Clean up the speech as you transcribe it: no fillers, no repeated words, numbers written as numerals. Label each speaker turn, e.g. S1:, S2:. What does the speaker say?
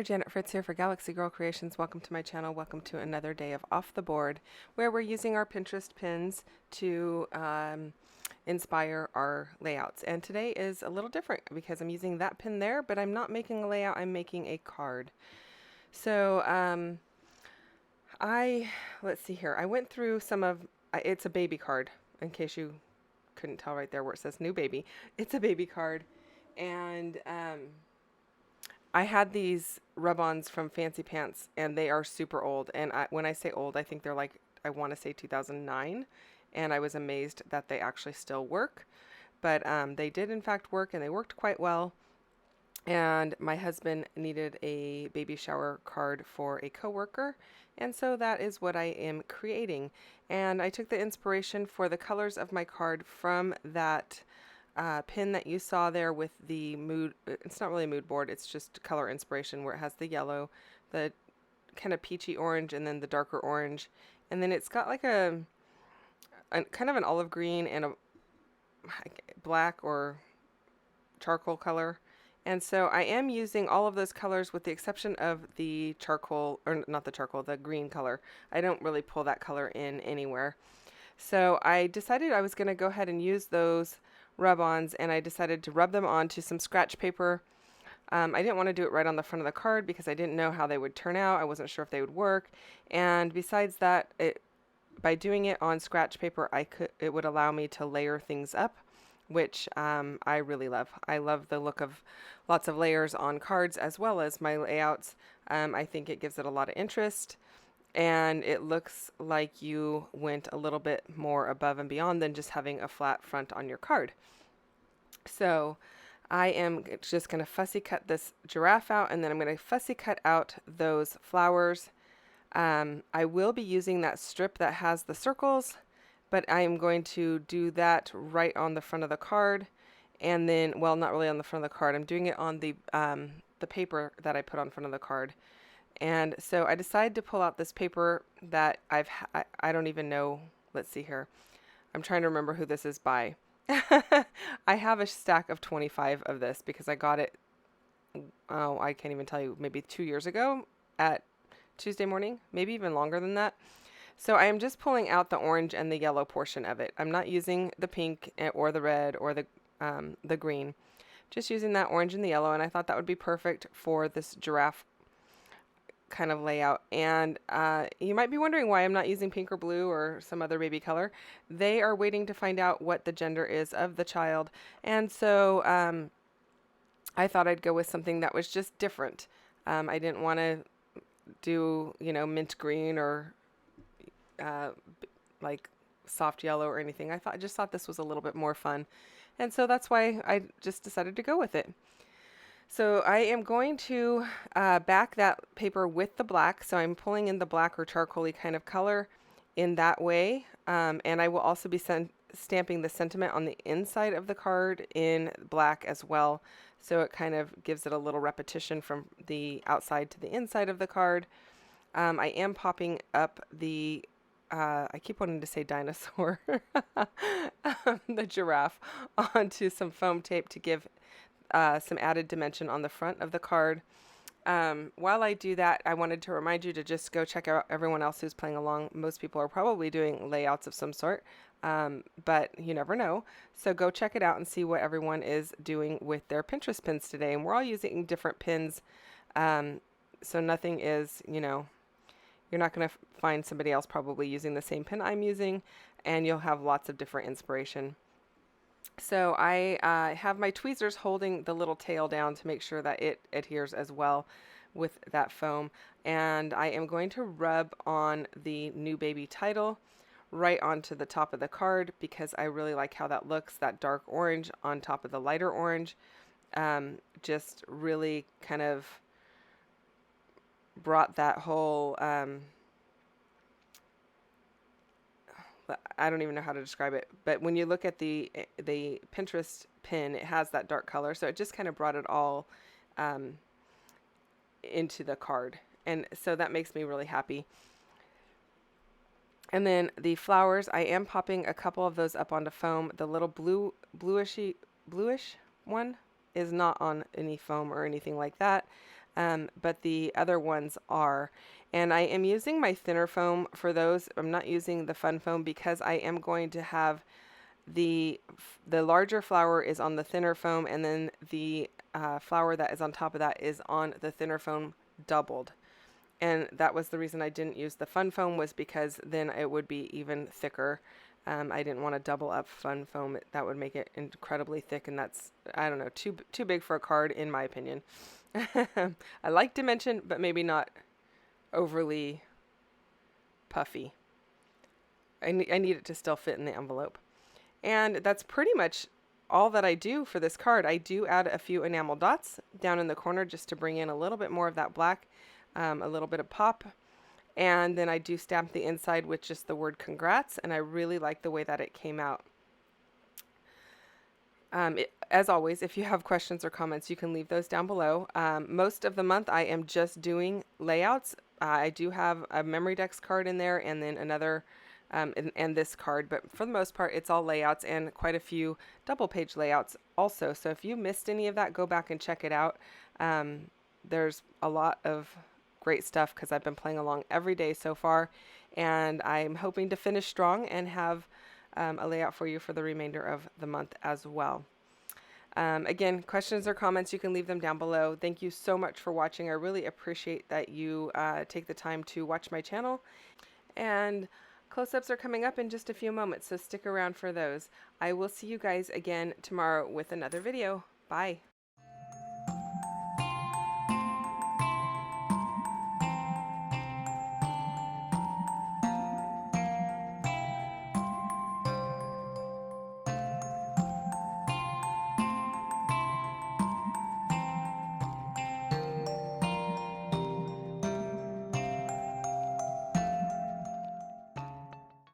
S1: Janet Fritz here for Galaxy Girl Creations. Welcome to my channel. Welcome to another day of Off the Board, where we're using our Pinterest pins to inspire our layouts. And today is a little different because I'm using that pin there, but I'm not making a layout, I'm making a card. So let's see here. I went through some of, it's a baby card, in case you couldn't tell right there where it says new baby. It's a baby card. And I had these rub-ons from Fancy Pants, and they are super old. And when I say old, I think they're like, I want to say 2009. And I was amazed that they actually still work. But they did, in fact, work, and they worked quite well. And my husband needed a baby shower card for a coworker. And so that is what I am creating. And I took the inspiration for the colors of my card from that pin that you saw there with the mood. It's not really a mood board, it's just color inspiration, where it has the yellow, the kind of peachy orange, and then the darker orange, and then it's got like a kind of an olive green and a black or charcoal color. And so I am using all of those colors with the exception of the charcoal, or not the charcoal, the green color. I don't really pull that color in anywhere. So I decided I was going to go ahead and use those rub-ons, and I decided to rub them onto some scratch paper. I didn't want to do it right on the front of the card because I didn't know how they would turn out. I wasn't sure if they would work. And besides that, by doing it on scratch paper, it would allow me to layer things up, which I really love. I love the look of lots of layers on cards as well as my layouts. I think it gives it a lot of interest. And it looks like you went a little bit more above and beyond than just having a flat front on your card. So I am just going to fussy cut this giraffe out, and then I'm going to fussy cut out those flowers. I will be using that strip that has the circles, but I am going to do that right on the front of the card. And then, well, not really on the front of the card. I'm doing it on the paper that I put on front of the card. And so I decided to pull out this paper that I don't even know. Let's see here. I'm trying to remember who this is by. I have a stack of 25 of this because I got it, oh, I can't even tell you, maybe 2 years ago at Tuesday morning, maybe even longer than that. So I am just pulling out the orange and the yellow portion of it. I'm not using the pink or the red or the green, just using that orange and the yellow. And I thought that would be perfect for this giraffe kind of layout. And you might be wondering why I'm not using pink or blue or some other baby color. They are waiting to find out what the gender is of the child. And so I thought I'd go with something that was just different. I didn't want to do, mint green or like soft yellow or anything. I just thought this was a little bit more fun. And so that's why I just decided to go with it. So I am going to back that paper with the black. So I'm pulling in the black or charcoaly kind of color in that way. And I will also be stamping the sentiment on the inside of the card in black as well. So it kind of gives it a little repetition from the outside to the inside of the card. I am popping up the, I keep wanting to say dinosaur, the giraffe, onto some foam tape to give some added dimension on the front of the card. While I do that, I wanted to remind you to just go check out everyone else who's playing along. Most people are probably doing layouts of some sort, but you never know. So go check it out and see what everyone is doing with their Pinterest pins today. And we're all using different pins, so nothing is, you're not going to find somebody else probably using the same pin I'm using, and you'll have lots of different inspiration. So I have my tweezers holding the little tail down to make sure that it adheres as well with that foam. And I am going to rub on the new baby title right onto the top of the card because I really like how that looks, that dark orange on top of the lighter orange. Just really kind of brought that whole I don't even know how to describe it, but when you look at the Pinterest pin, it has that dark color, so it just kind of brought it all into the card, and so that makes me really happy. And then the flowers, I am popping a couple of those up onto foam. The little bluish one is not on any foam or anything like that. but the other ones are. And I am using my thinner foam for those. I'm not using the fun foam because I am going to have the larger flower is on the thinner foam, and then the flower that is on top of that is on the thinner foam doubled. And that was the reason I didn't use the fun foam, was because then it would be even thicker. I didn't want to double up fun foam. That would make it incredibly thick, and that's, I don't know, too big for a card in my opinion. I like dimension, but maybe not overly puffy. I need it to still fit in the envelope. And that's pretty much all that I do for this card. I do add a few enamel dots down in the corner just to bring in a little bit more of that black, a little bit of pop. And then I do stamp the inside with just the word congrats, and I really like the way that it came out. As always, if you have questions or comments, you can leave those down below. Most of the month I am just doing layouts. I do have a Memory Dex card in there, and then another and this card, but for the most part it's all layouts, and quite a few double page layouts also. So if you missed any of that, go back and check it out. There's a lot of great stuff because I've been playing along every day so far, and I'm hoping to finish strong and have a layout for you for the remainder of the month as well. Again, questions or comments, you can leave them down below. Thank you so much for watching. I really appreciate that you take the time to watch my channel, and close-ups are coming up in just a few moments, so stick around for those. I will see you guys again tomorrow with another video. Bye.